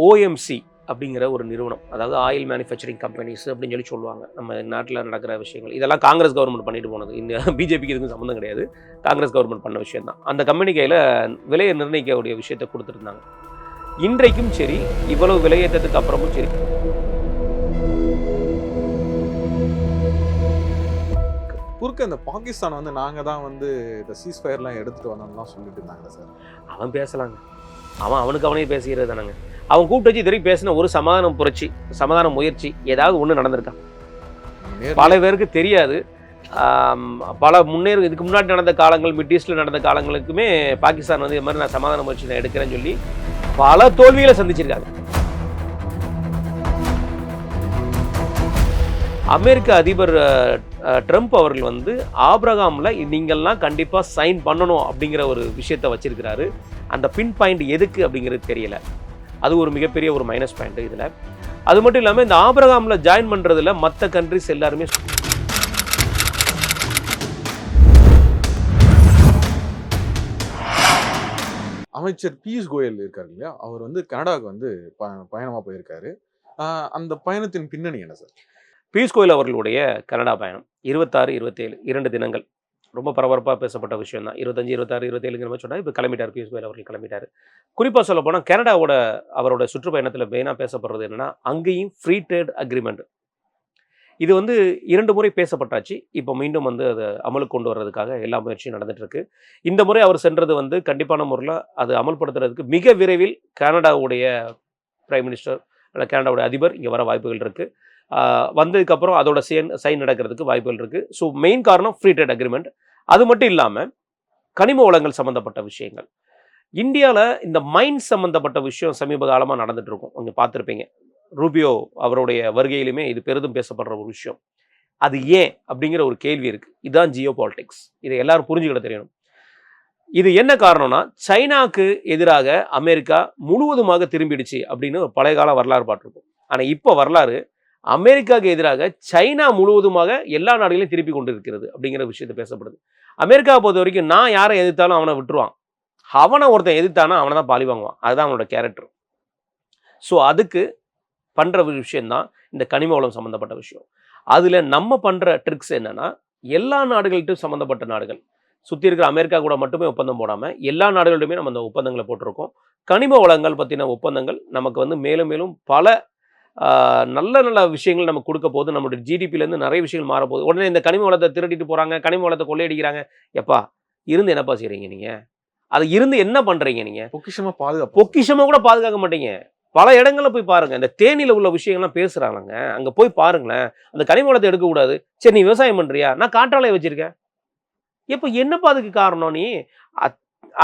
OMC அப்படிங்கிற ஒரு நிறுவனம், அதாவது ஆயில் மேனுஃபேக்சரிங் கம்பெனிஸ் அப்படின்னு சொல்லுவாங்க. நம்ம நாட்டில் நடக்கிற விஷயங்கள் இதெல்லாம் காங்கிரஸ் கவர்மெண்ட் பண்ணிட்டு போனது. இந்த பிஜேபிக்கு இதுக்கும் சம்மந்தம் கிடையாது. காங்கிரஸ் கவர்மெண்ட் பண்ண விஷயம் தான். அந்த கம்பெனி கையில் விலையை நிர்ணயிக்கக்கூடிய விஷயத்தை கொடுத்துருந்தாங்க. இன்றைக்கும் சரி, இவ்வளவு விலையேற்றத்துக்கு அப்புறமும் சரி, குறுக்க இந்த பாகிஸ்தான் வந்து நாங்கள் தான் வந்து இந்த சீஸ்ஃபயர்லாம் எடுத்துகிட்டு வந்தோம்லாம் சொல்லிட்டு இருந்தாங்க சார். அவன் பேசலாங்க, அவனுக்கு அவனே பேசுகிறது தானங்க. அவன் கூப்பிட்டு வச்சு இதுவரைக்கும் பேசின ஒரு சமாதான முயற்சி ஏதாவது ஒன்று நடந்திருக்கா? பல பேருக்கு தெரியாது. பல இதுக்கு முன்னாடி நடந்த காலங்கள், மிட் ஈஸ்டில் நடந்த காலங்களுக்குமே பாகிஸ்தான் வந்து இது மாதிரி நான் சமாதான முயற்சி நான் எடுக்கிறேன்னு சொல்லி பல தோல்விகளை சந்திச்சிருக்காங்க. அமெரிக்க அதிபர் ட்ரம்ப் அவர்கள் வந்து ஆப்ரகாமில் நீங்கள்லாம் கண்டிப்பாக சைன் பண்ணணும் அப்படிங்கிற ஒரு விஷயத்தை வச்சிருக்கிறாரு. அந்த பின் பாயிண்ட் எதுக்கு அப்படிங்கிறது தெரியல. அது ஒரு மிகப்பெரிய ஒரு மைனஸ் பாயிண்ட் இதில். அது மட்டும் இல்லாமல் இந்த ஆப்ரகாமில் ஜாயின் பண்ணுறதுல மற்ற கண்ட்ரிஸ் எல்லாருமே அமைச்சர் பியூஷ் கோயல் இருக்காரு இல்லையா, அவர் வந்து கனடாவுக்கு வந்து பயணமாக போயிருக்காரு. அந்த பயணத்தின் பின்னணி என்ன சார்? பியூஷ் கோயல் அவர்களுடைய கனடா பயணம் 26, 27 2 தினங்கள் ரொம்ப பரபரப்பாக பேசப்பட்ட விஷயம் தான். 25, 26, 27ங்கிற மாதிரி சொன்னால் இப்போ கிளம்பிட்டார். பியூஷ் கோயல் அவர்கள் கிளம்பிட்டார். குறிப்பாக சொல்ல போனால் கனடாவோட அவரோட சுற்றுப்பயணத்தில் மெயினாக பேசப்படுறது என்னென்னா, அங்கேயும் ஃப்ரீ ட்ரேட் அக்ரிமெண்ட் இது வந்து 2 முறை பேசப்பட்டாச்சு. இப்போ மீண்டும் வந்து அதை அமலுக்கு கொண்டு வர்றதுக்காக எல்லா முயற்சியும் நடந்துகிட்ருக்கு. இந்த முறை அவர் சென்றது வந்து கண்டிப்பான முறையில் அது அமல்படுத்துறதுக்கு மிக விரைவில் கனடாவுடைய பிரைம் மினிஸ்டர் அல்ல கனடாவுடைய அதிபர் இங்கே வர வாய்ப்புகள் இருக்குது. வந்ததுக்கப்புறம் அதோட சைன் நடக்கிறதுக்கு வாய்ப்புகள் இருக்குது. ஸோ மெயின் காரணம் ஃப்ரீ ட்ரேட் அக்ரிமெண்ட். அது மட்டும் இல்லாமல் கனிம வளங்கள் சம்மந்தப்பட்ட விஷயங்கள். இந்தியாவில் இந்த மைன்ஸ் சம்மந்தப்பட்ட விஷயம் சமீப காலமாக நடந்துட்டு இருக்கும். கொஞ்சம் பார்த்துருப்பீங்க. ரூபியோ அவருடைய வருகையிலுமே இது பெரிதும் பேசப்படுற ஒரு விஷயம். அது ஏன் அப்படிங்கிற ஒரு கேள்வி இருக்குது. இதுதான் ஜியோ பாலிட்டிக்ஸ். இதை எல்லாரும் புரிஞ்சுக்கிட தெரியணும். இது என்ன காரணம்னா, சைனாக்கு எதிராக அமெரிக்கா முழுவதுமாக திரும்பிடுச்சு அப்படின்னு பழைய கால வரலாறு பார்த்துருக்கோம். ஆனால் இப்போ வரலாறு அமெரிக்காவுக்கு எதிராக சைனா முழுவதுமாக எல்லா நாடுகளையும் திருப்பி கொண்டு இருக்கிறது அப்படிங்கிற விஷயத்தை பேசப்படுது. அமெரிக்காவை பொறுத்த வரைக்கும் நான் யாரை எதிர்த்தாலும் அவனை விட்டுருவான். அவனை ஒருத்தன் எதிர்த்தானா அவனை தான் பாலி வாங்குவான். அதுதான் அவனோட கேரக்டர். ஸோ அதுக்கு பண்ணுற விஷயந்தான் இந்த கனிம வளம் சம்மந்தப்பட்ட விஷயம். அதில் நம்ம பண்ணுற ட்ரிக்ஸ் என்னென்னா, எல்லா நாடுகள்கிட்டும் சம்மந்தப்பட்ட நாடுகள் சுற்றி இருக்கிற அமெரிக்கா கூட மட்டுமே ஒப்பந்தம் போடாமல் எல்லா நாடுகளிலுமே நம்ம அந்த ஒப்பந்தங்களை போட்டிருக்கோம். கனிம வளங்கள் பற்றின ஒப்பந்தங்கள் நமக்கு வந்து மேலும் மேலும் பல நல்ல நல்ல விஷயங்கள் நமக்கு கொடுக்க போது. நம்மளுடைய ஜிடிபிலேருந்து நிறைய விஷயங்கள் மாறப்போகுது. உடனே இந்த கனிம வளத்தை திருடிட்டு போகிறாங்க, கனிம வளத்தை கொள்ளையடிக்கிறாங்க. எப்பா இருந்து என்னப்பா செய்கிறீங்க நீங்கள்? அது இருந்து என்ன பண்ணுறீங்க நீங்கள்? பொக்கிஷமாக கூட பாதுகாக்க மாட்டீங்க. பல இடங்களில் போய் பாருங்கள். இந்த தேனியில் உள்ள விஷயங்கள்லாம் பேசுகிறாங்க. அங்கே போய் பாருங்களேன். அந்த கனிம வளத்தை எடுக்கக்கூடாது. சரி நீ விவசாயம் பண்ணுறியா? நான் காற்றாலையை வச்சுருக்கேன். எப்போ என்னப்பா அதுக்கு காரணம்? நீ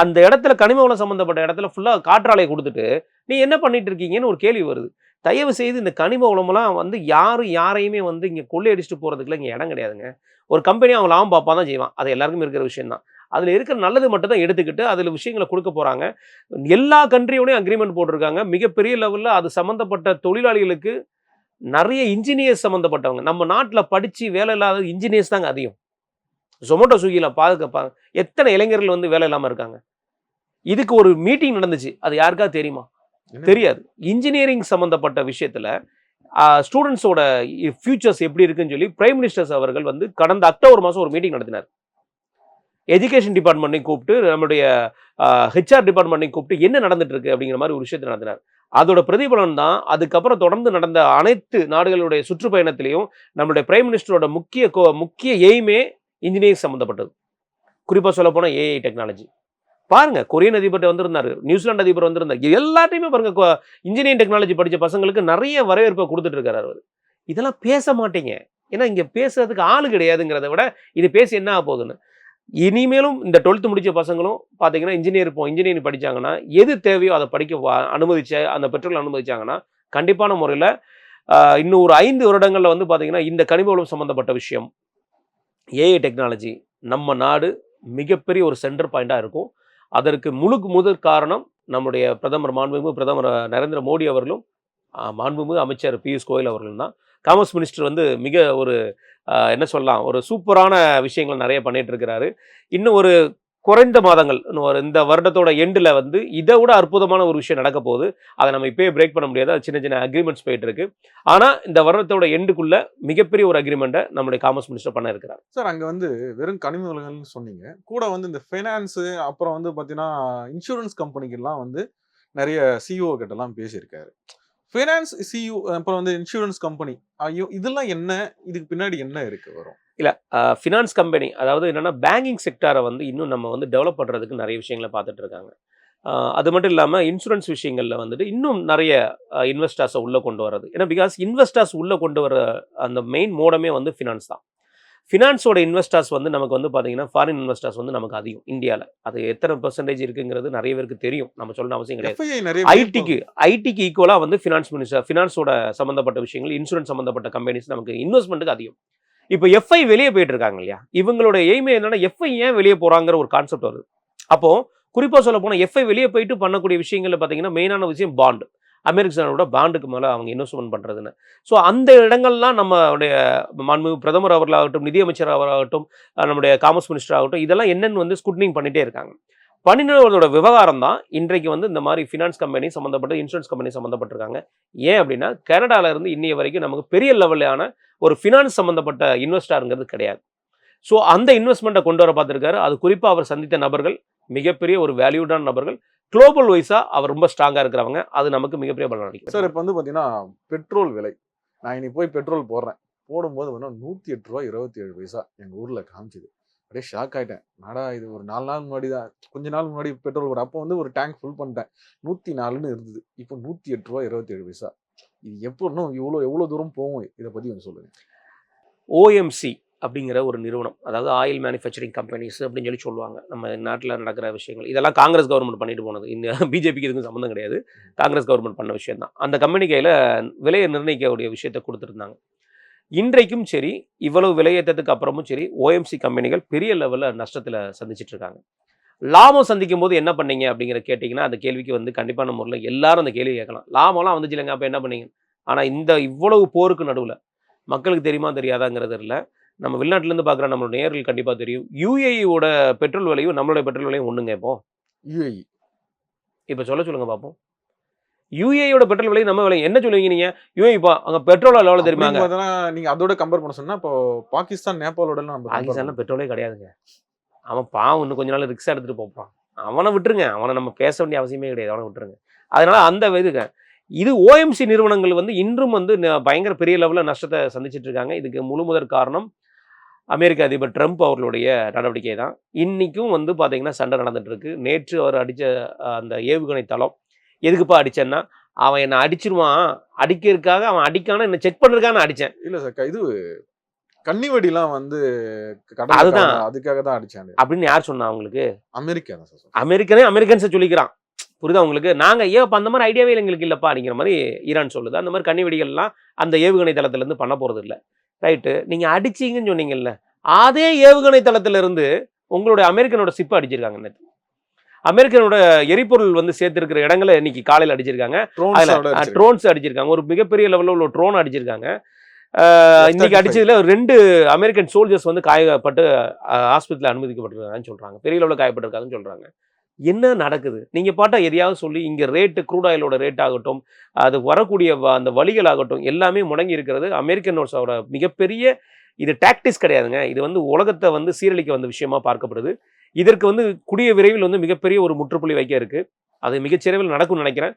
அந்த இடத்துல கனிம வளம் சம்மந்தப்பட்ட இடத்துல ஃபுல்லாக காற்றாலையை கொடுத்துட்டு நீ என்ன பண்ணிட்டு இருக்கீங்கன்னு ஒரு கேள்வி வருது. தயவு செய்து இந்த கனிம வளமெல்லாம் வந்து யாரையுமே வந்து இங்கே கொள்ளையடிச்சுட்டு போகிறதுக்குலாம் இங்கே இடம் கிடையாதுங்க. ஒரு கம்பெனி அவன் லாபம் பார்ப்பா தான் செய்வான். அது எல்லாருக்கும் இருக்கிற விஷயம் தான். அதில் இருக்கிற நல்லது மட்டும் தான் எடுத்துக்கிட்டு அதில் விஷயங்களை கொடுக்க போகிறாங்க. எல்லா கண்ட்ரியோடையும் அக்ரிமெண்ட் போட்டிருக்காங்க. மிகப்பெரிய லெவலில் அது சம்மந்தப்பட்ட தொழிலாளிகளுக்கு நிறைய இன்ஜினியர்ஸ் சம்மந்தப்பட்டவங்க. நம்ம நாட்டில் படித்து வேலை இல்லாத இன்ஜினியர்ஸ் தாங்க அதிகம். ஜொமேட்டோ ஸ்விக்கியில் பாதுகாப்பாங்க. எத்தனை இளைஞர்கள் வந்து வேலை இல்லாமல் இருக்காங்க. இதுக்கு ஒரு மீட்டிங் நடந்துச்சு. அது யாருக்காவது தெரியுமா? தெரியாது. இன்ஜினியரிங் சம்மந்தப்பட்ட விஷயத்தில் ஸ்டூடெண்ட்ஸோட ஃபியூச்சர்ஸ் எப்படி இருக்குன்னு சொல்லி பிரைம் மினிஸ்டர்ஸ் அவர்கள் வந்து கடந்த அக்டோபர் மாதம் ஒரு மீட்டிங் நடத்தினார். எஜுகேஷன் டிபார்ட்மெண்ட்டையும் கூப்பிட்டு நம்மளுடைய ஹெச்ஆர் டிபார்ட்மெண்ட்டையும் கூப்பிட்டு என்ன நடந்துட்டு இருக்கு அப்படிங்கிற மாதிரி ஒரு விஷயத்தை நடத்தினார். அதோட பிரதிபலன் தான் அதுக்கப்புறம் தொடர்ந்து நடந்த அனைத்து நாடுகளுடைய சுற்றுப்பயணத்திலையும் நம்மளுடைய பிரைம் மினிஸ்டரோட முக்கிய எய்மே இன்ஜினியரிங் சம்மந்தப்பட்டது. குறிப்பாக சொல்ல போனால் ஏஐ டெக்னாலஜி. பாருங்க, கொரியன் அதிபர் வந்திருந்தாரு, நியூசிலாந்து அதிபர் வந்திருந்தாரு. எல்லாத்தையுமே பாருங்க, இன்ஜினியரிங் டெக்னாலஜி படித்த பசங்களுக்கு நிறைய வரவேற்பை கொடுத்துட்டு இருக்காரு அவர். இதெல்லாம் பேச மாட்டீங்க. ஏன்னா இங்கே பேசுறதுக்கு ஆளு கிடையாதுங்கிறத விட இது பேசி என்ன ஆக போகுதுன்னு. இனிமேலும் இந்த 12th முடிச்ச பசங்களும் பார்த்தீங்கன்னா இன்ஜினியரிங் படித்தாங்கன்னா எது தேவையோ அதை படிக்க அந்த பெற்றோர்கள் அனுமதிச்சாங்கன்னா கண்டிப்பான முறையில் இன்னும் ஒரு 5 வருடங்களில் வந்து பார்த்தீங்கன்னா இந்த கனிம வளம் சம்மந்தப்பட்ட விஷயம், ஏஐ டெக்னாலஜி நம்ம நாடு மிகப்பெரிய ஒரு சென்டர் பாயிண்டாக இருக்கும். அதற்கு முதற் காரணம் நம்முடைய மாண்புமிகு பிரதமர் நரேந்திர மோடி அவர்களும் மாண்புமிகு அமைச்சர் பியூஷ் கோயல் அவர்களும் தான். காமர்ஸ் மினிஸ்டர் வந்து மிக ஒரு என்ன சொல்லலாம், ஒரு சூப்பரான விஷயங்கள் நிறைய பண்ணிட்டு இருக்கிறாரு. இன்னும் ஒரு குறைந்த மாதங்கள் இந்த வருடத்தோட எண்டில் வந்து இதை விட அற்புதமான ஒரு விஷயம் நடக்க போகுது. அதை நம்ம இப்பயே பிரேக் பண்ண முடியாது. அது சின்ன சின்ன அக்ரிமெண்ட்ஸ் போயிட்டு இருக்கு. ஆனால் இந்த வருடத்தோட எண்டுக்குள்ள மிகப்பெரிய ஒரு அக்ரிமெண்ட்டை நம்முடைய காமர்ஸ் மினிஸ்டர் பண்ண இருக்கிறார். சார் அங்கே வந்து வெறும் கனிம வளங்கள்னு சொன்னீங்க, கூட வந்து இந்த ஃபைனான்ஸு அப்புறம் வந்து பார்த்தீங்கன்னா இன்சூரன்ஸ் கம்பெனிக்கெல்லாம் வந்து நிறைய சிஇஓ கிட்டலாம் பேசியிருக்காரு. ஃபைனான்ஸ் சிஇஓ அப்புறம் வந்து இன்சூரன்ஸ் கம்பெனி, ஐயோ இதெல்லாம் என்ன, இதுக்கு பின்னாடி என்ன இருக்கு வரும்? இல்லை, ஃபினான்ஸ் கம்பெனி அதாவது என்னென்னா பேங்கிங் செக்டாரை வந்து இன்னும் நம்ம வந்து டெவலப் பண்ணுறதுக்கு நிறைய விஷயங்களை பார்த்துட்டு இருக்காங்க. அது மட்டும் இல்லாமல் இன்சூரன்ஸ் விஷயங்களில் வந்துட்டு இன்னும் நிறைய இன்வெஸ்டர்ஸை உள்ளே கொண்டு வர்றது. ஏன்னா பிகாஸ் இன்வெஸ்டர்ஸ் உள்ளே கொண்டு வர அந்த மெயின் மோடமே வந்து ஃபினான்ஸ் தான். ஃபினான்ஸோட இன்வெஸ்டர்ஸ் வந்து நமக்கு வந்து பார்த்தீங்கன்னா ஃபாரின் இன்வெஸ்டர்ஸ் வந்து நமக்கு அதிகம் இந்தியாவில். அது எத்தனை பெர்சன்டேஜ் இருக்குங்கிறது நிறைய பேருக்கு தெரியும், நம்ம சொல்லணும் அவசியம் கிடையாது. ஐடிக்கு ஈக்குவலாக வந்து ஃபினான்ஸோட சம்மந்தப்பட்ட விஷயங்கள், இன்சூரன்ஸ் சம்மந்தப்பட்ட கம்பெனிஸ் நமக்கு இன்வெஸ்ட்மெண்ட்டுக்கு அதிகம். இப்போ எஃப்ஐ வெளியே போயிட்டு இருக்காங்க இல்லையா, இவங்களோட எய்மே என்னன்னா எஃப்ஐ ஏன் வெளியே போகிறாங்கிற ஒரு கான்செப்ட் வருது. அப்போது குறிப்பாக சொல்ல போனால் எஃப்ஐ வெளியே போயிட்டு பண்ணக்கூடிய விஷயங்களில் பார்த்தீங்கன்னா மெயினான விஷயம் பாண்டு. அமெரிக்கனோட பாண்டுக்கு மேலே அவங்க இன்வெஸ்ட்மெண்ட் பண்ணுறதுன்னு. ஸோ அந்த இடங்கள்லாம் நம்மளுடைய மாண்புமிகு பிரதமர் அவர்களாகட்டும், நிதியமைச்சர் அவராகட்டும், நம்முடைய காமர்ஸ் மினிஸ்டர் ஆகட்டும், இதெல்லாம் என்னென்னு வந்து ஸ்குட்னிங் பண்ணிகிட்டே இருக்காங்க. பண்ணினதோட விவகாரம் தான் இன்றைக்கு வந்து இந்த மாதிரி ஃபினான்ஸ் கம்பெனி சம்மந்தப்பட்ட, இன்சூரன்ஸ் கம்பெனி சம்மந்தப்பட்டிருக்காங்க. ஏன் அப்படின்னா கனடாவிலேருந்து இன்னைய வரைக்கும் நமக்கு பெரிய லெவலான ஒரு ஃபினான்ஸ் சம்மந்தப்பட்ட இன்வெஸ்டருங்கிறது கிடையாது. ஸோ அந்த இன்வெஸ்ட்மெண்ட்டை கொண்டு வர பார்த்துருக்காரு. அது குறிப்பாக அவர் சந்தித்த நபர்கள் மிகப்பெரிய ஒரு வேல்யூடான நபர்கள். குளோபல் வைஸாக அவர் ரொம்ப ஸ்ட்ராங்காக இருக்கிறவங்க. அது நமக்கு மிகப்பெரிய பலன் அளிக்கும். சார் இப்போ வந்து பார்த்தீங்கன்னா பெட்ரோல் விலை, நான் இன்னைக்கு போய் பெட்ரோல் போடுறேன், போடும்போது ₹108.27 எங்கள் ஊரில் காமிச்சிது. அப்படியே ஷாக் ஆகிட்டேன். நாடா இது ஒரு 4 நாள் முன்னாடி தான், கொஞ்ச நாள் முன்னாடி பெட்ரோல் போட அப்போ வந்து ஒரு டேங்க் ஃபுல் பண்ணிட்டேன், 104ன்னு இருந்தது. இப்போ ₹108.27. இது எப்போ இன்னும் எவ்வளோ தூரம் போகும், இதை பற்றி கொஞ்சம் சொல்லுங்கள். ஓஎம்சி அப்படிங்கிற ஒரு நிறுவனம், அதாவது ஆயில் மேனுஃபேக்சரிங் கம்பெனிஸ் அப்படின்னு சொல்லி சொல்லுவாங்க. நம்ம நாட்டில் நடக்கிற விஷயங்கள் இதெல்லாம் காங்கிரஸ் கவர்மெண்ட் பண்ணிட்டு போனது. இந்த பிஜேபிக்கு இதுக்கும் சம்மந்தம் கிடையாது. காங்கிரஸ் கவர்மெண்ட் பண்ண விஷயம் தான். அந்த கம்பெனி கையில் விலையை நிர்ணயிக்கக்கூடிய விஷயத்தை கொடுத்துருந்தாங்க. இன்றைக்கும் சரி, இவ்வளவு விலையேற்றத்துக்கு அப்புறமும் சரி, ஓஎம்சி கம்பெனிகள் பெரிய லெவலில் நஷ்டத்தில் சந்திச்சுட்டு இருக்காங்க. லாபம் சந்திக்கும் போது என்ன பண்ணீங்க அப்படிங்கிற கேட்டிங்கன்னா, அந்த கேள்விக்கு வந்து கண்டிப்பான முறையில் எல்லாரும் அந்த கேள்வி கேட்கலாம். லாபம்லாம் வந்துச்சு இல்லைங்க, அப்போ என்ன பண்ணீங்க? ஆனால் இந்த இவ்வளவு போருக்கு நடுவில் மக்களுக்கு தெரியுமா தெரியாதாங்கிறது இல்லை. நம்ம வெளிநாட்டிலேருந்து பார்க்குற நம்மளோட நேயர்கள் கண்டிப்பாக தெரியும். யூஏஇயோட பெட்ரோல் விலையும் நம்மளுடைய பெட்ரோல் விலையும் ஒன்றுங்க. யூஏஇ இப்போ சொல்லுங்க பார்ப்போம். யூஏஇயோட பெட்ரோல் விலை நம்ம விலை என்ன சொல்லுவீங்க நீங்கள்? யூஏஇ அங்கே பெட்ரோல் எவ்வளோ தெரியுமாங்க? நீங்கள் அதோட கம்பேர் பண்ண சொன்னால் இப்போ பாகிஸ்தான், நேபாளோட நம்ம பாகிஸ்தானில் பெட்ரோலே கிடையாதுங்க. அவன் பாவம் இன்னும் கொஞ்ச நாள் ரிக்ஸா எடுத்துகிட்டு போப்பான். அவனை விட்டுருங்க, அவனை நம்ம பேச வேண்டிய அவசியமே கிடையாது, அவனை விட்டுருங்க. அதனால அந்த இது ஓஎம்சி நிறுவனங்கள் வந்து இன்றும் வந்து பயங்கர பெரிய லெவலில் நஷ்டத்தை சந்திச்சுட்டு இருக்காங்க. இதுக்கு முழுமுதற் காரணம் அமெரிக்க அதிபர் ட்ரம்ப் அவர்களுடைய நடவடிக்கை தான். இன்னைக்கும் வந்து பார்த்தீங்கன்னா சண்டை நடந்துட்டு இருக்கு. நேற்று அவர் அடித்த அந்த ஏவுகணை தளம், எதுக்குப்பா அடிச்சேன்னா, அவன் என்னை அடிச்சிருவான், அடிக்கிறதுக்காக அவன் அடிக்கான என்ன செக் பண்ணுறதுக்காக நான் அடித்தேன். இல்லை சார், இது கன்னிவெடிலாம் வந்து அதுதான், அதுக்காக தான் அடிச்சாங்க அப்படின்னு யார் சொன்னா அவங்களுக்கு? அமெரிக்கா தான் சார். அமெரிக்கன்ஸை சொல்லிக்கிறான். புரியுதா உங்களுக்கு? நாங்கள் ஏன் அந்த மாதிரி ஐடியாவே எங்களுக்கு இல்லைப்பா அப்படிங்கிற மாதிரி ஈரான் சொல்லுது. அந்த மாதிரி கன்னிவெடிகள்லாம் அந்த ஏவுகணை தளத்திலேருந்து பண்ண போகிறது இல்லை. ரைட்டு, நீங்கள் அடிச்சிங்கன்னு சொன்னீங்கல்ல, அதே ஏவுகணை தளத்திலிருந்து உங்களுடைய அமெரிக்கனோட சிப்பை அடிச்சிருக்காங்க. நேற்று அமெரிக்கனோட எரிபொருள் வந்து சேர்த்துருக்கிற இடங்களை இன்னைக்கு காலையில் அடிச்சிருக்காங்க. ட்ரோன்ஸ் அடிச்சிருக்காங்க. ஒரு மிகப்பெரிய லெவலில் உள்ள ட்ரோன் அடிச்சிருக்காங்க. இன்னைக்கு அடிச்சதுல 2 அமெரிக்கன் சோல்ஜர்ஸ் வந்து காயப்பட்டு ஆஸ்பத்திரியில் அனுமதிக்கப்பட்டிருக்காங்கன்னு சொல்றாங்க. பெரிய லெவலில் காயப்பட்டிருக்காங்கன்னு சொல்றாங்க. என்ன நடக்குது? நீங்க பாட்டா எதையாவது சொல்லி இங்க ரேட்டு, க்ரூட் ஆயிலோட ரேட் ஆகட்டும், அது வரக்கூடிய அந்த வழிகள் ஆகட்டும், எல்லாமே முடங்கி இருக்கிறது அமெரிக்கனோட மிகப்பெரிய இது டாக்டிக்ஸ் கிடையாதுங்க. இது வந்து உலகத்தை வந்து சீரழிக்க வந்த விஷயமா பார்க்கப்படுது. இதற்கு வந்து கூடிய விரைவில் வந்து மிகப்பெரிய ஒரு முற்றுப்புள்ளி வைக்க இருக்கு. அது மிகச்சிறவில் நடக்கும்னு நினைக்கிறேன்.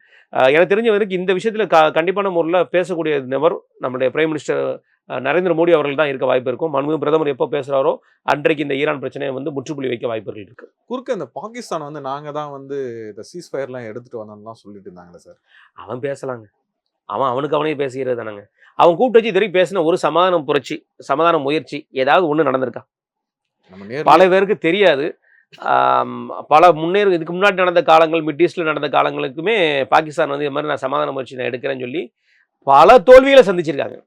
எனக்கு தெரிஞ்ச வரைக்கும் இந்த விஷயத்தில் கண்டிப்பான முறையில் பேசக்கூடிய நபர் நம்முடைய பிரைம் மினிஸ்டர் நரேந்திர மோடி அவர்கள் தான் இருக்க வாய்ப்பு இருக்கும். மாண்புமிகு பிரதமர் எப்போ பேசுகிறாரோ அன்றைக்கு இந்த ஈரான் பிரச்சனையை வந்து முற்றுப்புள்ளி வைக்க வாய்ப்புகள் இருக்கு. குறுக்க இந்த பாகிஸ்தான் வந்து நாங்கள் தான் வந்து இந்த சீஸ்ஃபயர்லாம் எடுத்துகிட்டு வந்தோம்லாம் சொல்லிட்டு இருந்தாங்களே சார். அவன் பேசலாங்க, அவனுக்கு அவனே பேசுகிறது தானங்க. அவன் கூப்பிட்டு வச்சு இது வரைக்கும் பேசின ஒரு சமாதான முயற்சி ஏதாவது ஒன்று நடந்திருக்கா? பல பேருக்கு தெரியாது. பல இதுக்கு முன்னாடி நடந்த காலங்கள், மிட் ஈஸ்டில் நடந்த காலங்களுக்குமே பாகிஸ்தான் வந்து இது மாதிரி நான் சமாதான முயற்சி நான் எடுக்கிறேன்னு சொல்லி பல தோல்விகளை சந்திச்சிருக்காங்க.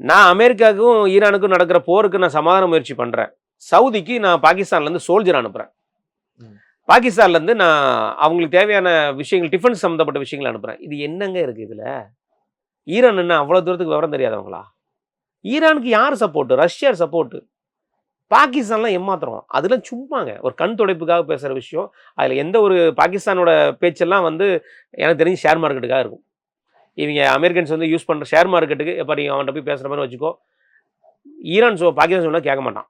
நான் அமெரிக்காவுக்கும் ஈரானுக்கும் நடக்கிற போருக்கு நான் சமாதான முயற்சி பண்ணுறேன். சவுதிக்கு நான் பாகிஸ்தான்லேருந்து சோல்ஜர் அனுப்புகிறேன். பாகிஸ்தான்லேருந்து நான் அவங்களுக்கு தேவையான விஷயங்கள், டிஃபென்ஸ் சம்மந்தப்பட்ட விஷயங்கள் அனுப்புகிறேன். இது என்னங்க இருக்குது இதில்? ஈரான் என்ன அவ்வளோ தூரத்துக்கு விவரம் தெரியாதவங்களா? ஈரானுக்கு யார் சப்போர்ட்டு? Russia support. பாகிஸ்தான்லாம் ஏமாத்துறோம். அதெல்லாம் சும்மாங்க. ஒரு கண் துடைப்புக்காக பேசுற விஷயம். அதுல எந்த ஒரு பாகிஸ்தானோட பேச்செல்லாம் வந்து எனக்கு தெரிஞ்சு ஷேர் மார்க்கெட்டுக்காக இருக்கும். இவங்க அமெரிக்கன்ஸ் வந்து யூஸ் பண்ற ஷேர் மார்க்கெட்டுக்கு எப்ப நீங்க அவன்கிட்ட போய் பேசுற மாதிரி வச்சுக்கோ. பாகிஸ்தான் சொன்னா கேட்க மாட்டான்.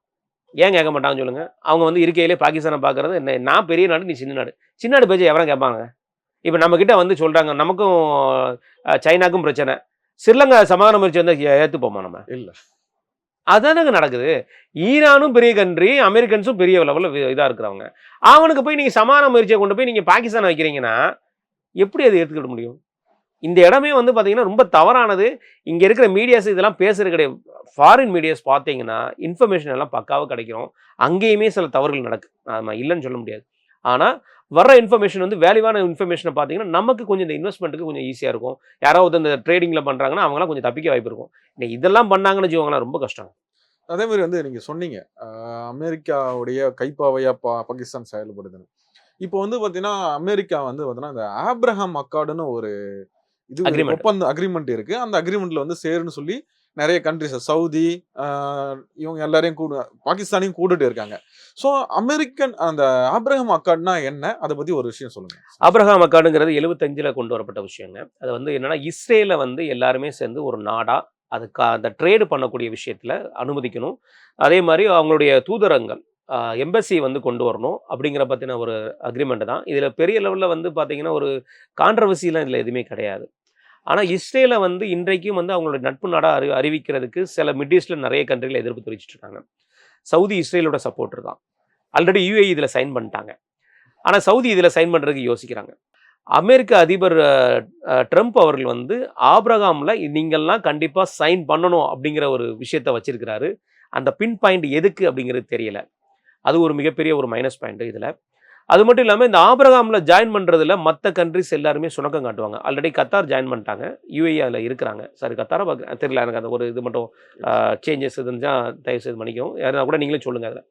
ஏன் கேட்க மாட்டாங்கன்னு சொல்லுங்க. அவங்க வந்து இருக்கையிலே பாகிஸ்தானை பார்க்கறது நான் பெரிய நாடு, நீ சின்ன நாடு. சின்ன நாடு பேச்ச எவன் கேட்பாங்க? இப்ப நம்மகிட்ட வந்து சொல்றாங்க, நமக்கும் சைனாக்கும் பிரச்சனை. ஸ்ரீலங்கா சமாதான முயற்சி வந்து ஏத்துப்போமா நம்ம? இல்ல. அதானங்க நடக்குது. ஈரானும் பெரிய கண்ட்ரி, அமெரிக்கன்ஸும் பெரிய லெவல்ல இதா இருக்கிறவங்க. அவனுக்கு போய் நீங்க சமாதான முயற்சியை கொண்டு போய் நீங்க பாகிஸ்தான வைக்கிறீங்கன்னா, எப்படி அதை ஏத்துக்கிட முடியும்? இந்த இடமே வந்து பார்த்தீங்கன்னா, ரொம்ப தவறானது. இங்க இருக்கிற மீடியாஸ் இதெல்லாம் பேசுறது கிடையாது. ஃபாரின் மீடியாஸ் பார்த்தீங்கன்னா, இன்ஃபர்மேஷன் எல்லாம் பக்காவா கிடைக்கும். அங்கேயுமே சில தவறுகள் நடக்குது. நம்ம இல்லன்னு சொல்ல முடியாது. ஆனா, வர்ற இன்ஃபர்மேஷன் வந்து வேல்யூவான இன்ஃபர்மேஷன பார்த்தீங்கன்னா, நமக்கு கொஞ்சம் இந்த இன்வெஸ்ட்மென்ட்க்கு கொஞ்சம் ஈஸியா இருக்கும். யாராவது இந்த ட்ரேடிங்ல பண்றாங்கன்னா, அவங்கலாம் கொஞ்சம் தப்பிக்க வாய்ப்பு இருக்கும். இதெல்லாம் பண்ணாங்கன்னு வச்சுக்கோங்களேன், ரொம்ப கஷ்டம். அதே மாதிரி வந்து நீங்க சொன்னீங்க. அமெரிக்காவுடைய கைப்பாவையா பாகிஸ்தான் செயல்படுதுன்னு. இப்போ வந்து பார்த்தீங்கன்னா, அமெரிக்கா வந்து பார்த்தீங்கன்னா, இந்த ஆப்ரஹாம் அக்கார்டுன்னு ஒரு இது அக்ரீமெண்ட். ஒப்பந்த அக்ரீமெண்ட் இருக்கு. அந்த அக்ரீமெண்ட்ல வந்து சேருன்னு சொல்லி நெறைய கண்ட்ரீஸ் சவுதி, அ இவங்க எல்லாரையும் பாகிஸ்தானையும் கூட்டிட்டு இருக்காங்க. ஸோ அமெரிக்கன் அந்த ஆப்ரஹாம் அக்கார்ட்னா என்ன? அத பத்தி ஒரு விஷயம் சொல்லுங்க. ஆபிரகாம் அக்கார்டுங்கிறது 75ல கொண்டு வரப்பட்ட விஷயங்க. அது வந்து என்னன்னா, இஸ்ரேல வந்து எல்லாருமே சேர்ந்து ஒரு நாடா, அதுக்கு அந்த ட்ரேடு பண்ணக்கூடிய விஷயத்துல அனுமதிக்கணும். அதே மாரி அவங்களுடைய தூதரங்கள், எம்பசி வந்து கொண்டு வரணும். அப்படிங்கிற பத்தின ஒரு அக்ரீமெண்ட் தான். இதுல பெரிய லெவல்ல வந்து பார்த்தீங்கன்னா, ஒரு கான்ட்ரோவர்சிலாம் இதுல எதுவுமே கிடையாது. ஆனா இஸ்ரேல வந்து இன்றைக்கும் வந்து அவங்களோட நட்பு நாடா அறிவிக்கிறதுக்கு சில மிட் ஈஸ்ட்ல நெறைய கண்ட்ரில எதிர்ப்பு தெரிவிச்சுட்டு இருக்காங்க. சவுதி இஸ்ரேலோட சப்போர்ட்டர் தான். ஆல்ரெடி யுஏஇ இதுல சைன் பண்ணிட்டாங்க. ஆனா சவுதி இதுல சைன் பண்றதுக்கு யோசிக்கிறாங்க. அமெரிக்க அதிபர் ட்ரம்ப் அவர்கள் வந்து ஆபிரகாம்ல நீங்கள்லாம் கண்டிப்பா சைன் பண்ணணும் அப்படிங்கிற ஒரு விஷயத்த வச்சிருக்கிறாரு. அந்த பின் பாயிண்ட் எதுக்கு அப்படிங்கிறது தெரியல. அது ஒரு மிகப்பெரிய ஒரு மைனஸ் பாயிண்ட் இதுல. அது மட்டும் இல்லாம இந்த ஆபிரகாம்ல ஜாயின் பண்றதுல மத்த கண்ட்ரிஸ் எல்லாருமே சுணக்கம் காட்டுவாங்க. ஆல்ரெடி கத்தார் ஜாயின் பண்ணிட்டாங்க. யுஏஇ அதுல இருக்கிறாங்க. சாரி கத்தாரா தெரியல எனக்கு அந்த ஒரு இது மட்டும் சேஞ்சஸ் இருந்துச்சா தயவு செய்து மன்னிக்கவும். யாருன்னா கூட நீங்களே சொல்லுங்க அதுல.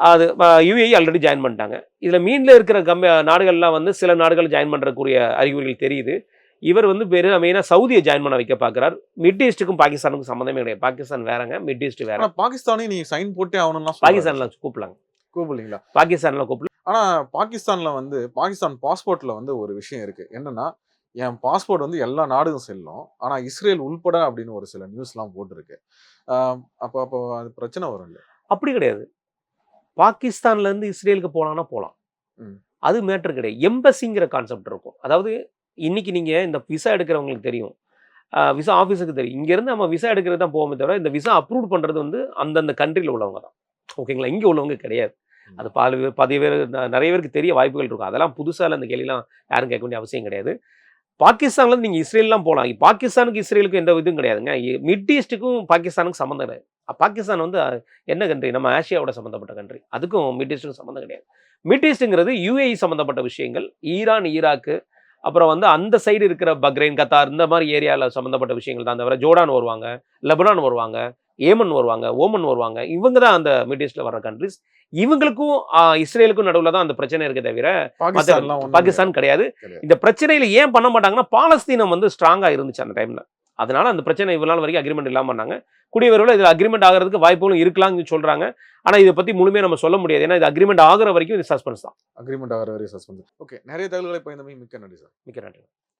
அது யுஏஇ ஆல்ரெடி ஜாயின் பண்ணிட்டாங்க. இதுல மீன்ல இருக்கிற நாடுகள்லாம் வந்து சில நாடுகள் ஜாயின் பண்றக்கூடிய அறிகுறிகள் தெரியுது. இவர் வந்து மெயினா சவுதியை ஜாயின் பண்ண வைக்க பார்க்கிறார். மிட் ஈஸ்ட்டுக்கும் பாகிஸ்தானுக்கும் சம்மந்தமே கிடையாது. பாகிஸ்தான் வேறங்க, மிட் ஈஸ்ட் வேற. ஆனா பாகிஸ்தானையும் நீங்க சைன் போட்டே ஆகணும்னா பாகிஸ்தான்ல கூப்பிடலாங்க. கூப்பிடலீங்களா? பாகிஸ்தான்ல கூப்பிடலாம். ஆனா பாகிஸ்தான்ல வந்து பாகிஸ்தான் பாஸ்போர்ட்ல வந்து ஒரு விஷயம் இருக்கு. என்னன்னா, என் பாஸ்போர்ட் வந்து எல்லா நாடுக்கும் செல்லும். ஆனா இஸ்ரேல் உள்பட அப்படின்னு ஒரு சில நியூஸ்லாம் போட்டிருக்கு. அ அப்ப அப்போ அது பிரச்சனை வரும்ல? அப்படி கிடையாது. பாகிஸ்தான்ல இருந்து இஸ்ரேலுக்கு போலாம்னா போலாம். ம். அது மேட்டர் கிடையாது. எம்பசிங்கிற கான்செப்ட் இருக்கும். அதாவது இன்னைக்கு நீங்க இந்த விசா எடுக்கிறவங்களுக்கு தெரியும். விசா ஆஃபீஸுக்கு தெரியும். இங்கேருந்து நம்ம விசா எடுக்கிறது தான் போவோமே தவிர, இந்த விசா அப்ரூவ் பண்றது வந்து அந்தந்த கண்ட்ரில உள்ளவங்க தான். ஓகேங்களா? இங்க உள்ளவங்க கிடையாது. அது பாதி பேர் நெறைய பேருக்கு தெரிய வாய்ப்புகள் இருக்கும். அதெல்லாம் புதுசாலாம் இந்த கேள்விலாம் யாரும் கேட்க வேண்டிய அவசியம் கிடையாது. பாகிஸ்தான்லேருந்து நீங்க இஸ்ரேல்லாம் போலாம். பாகிஸ்தானுக்கும் இஸ்ரேலுக்கும் எந்த இதுவும் கிடையாதுங்க. மிட் ஈஸ்ட்டுக்கும் பாகிஸ்தானுக்கும் சம்மந்தம் கிடையாது. பாகிஸ்தான் வந்து என்ன கண்ட்ரி? நம்ம ஆசியாவோட சம்மந்தப்பட்ட கண்ட்ரி. அதுக்கும் மிட் ஈஸ்ட்டுக்கும் சம்மந்தம் கிடையாது. மிட் ஈஸ்ட்ங்கிறது யுஏஇ சம்மந்தப்பட்ட விஷயங்கள். ஈரான், ஈராக்கு, அப்புறம் வந்து அந்த சைடு இருக்கிற பக்ரைன், கத்தார் இந்த மாரி ஏரியால சம்மந்தப்பட்ட விஷயங்கள் தான் தவிர, ஜோர்டான் வருவாங்க, லெபனான் வருவாங்க, ஏமன் வருவாங்க, ஓமன் வருவாங்க. இவங்க தான் அந்த மிட் ஈஸ்ட்ல வர்ற கண்ட்ரிஸ். இவங்களுக்கும் இஸ்ரேலுக்கும் நடுவுல தான் அந்த பிரச்சனை இருக்கே தவிர, பாகிஸ்தான்லாம் ஒண்ணும் பாகிஸ்தான் கிடையாது. கிடையாது. இந்த பிரச்சனையில ஏன் பண்ண மாட்டாங்கன்னா, பாலஸ்தீனம் வந்து ஸ்ட்ராங்கா இருந்துச்சு அந்த டைம்ல. அதனால அந்த பிரச்சனை இவ்வளவு நாள் வரைக்கும் அக்ரிமெண்ட் இல்லாம பண்ணாங்க. கூடிய விரைவில் இதுல அக்ரிமெண்ட் ஆகிறதுக்கு வாய்ப்புகளும் இருக்கலாம்னு சொல்றாங்க. ஆனா இதை பத்தி முழுமையா நம்ம சொல்ல முடியாது. ஏன்னா இது அக்ரிமெண்ட் ஆகுற வரைக்கும் இது சஸ்பென்ஸ் தான். அக்ரீமெண்ட் ஆகுற வரையும் சஸ்பெண்ட். ஓகே. நெறைய தகவல்களை பகிர்ந்தமைக்கு மிக்க நன்றி சார். மிக்க நன்றி.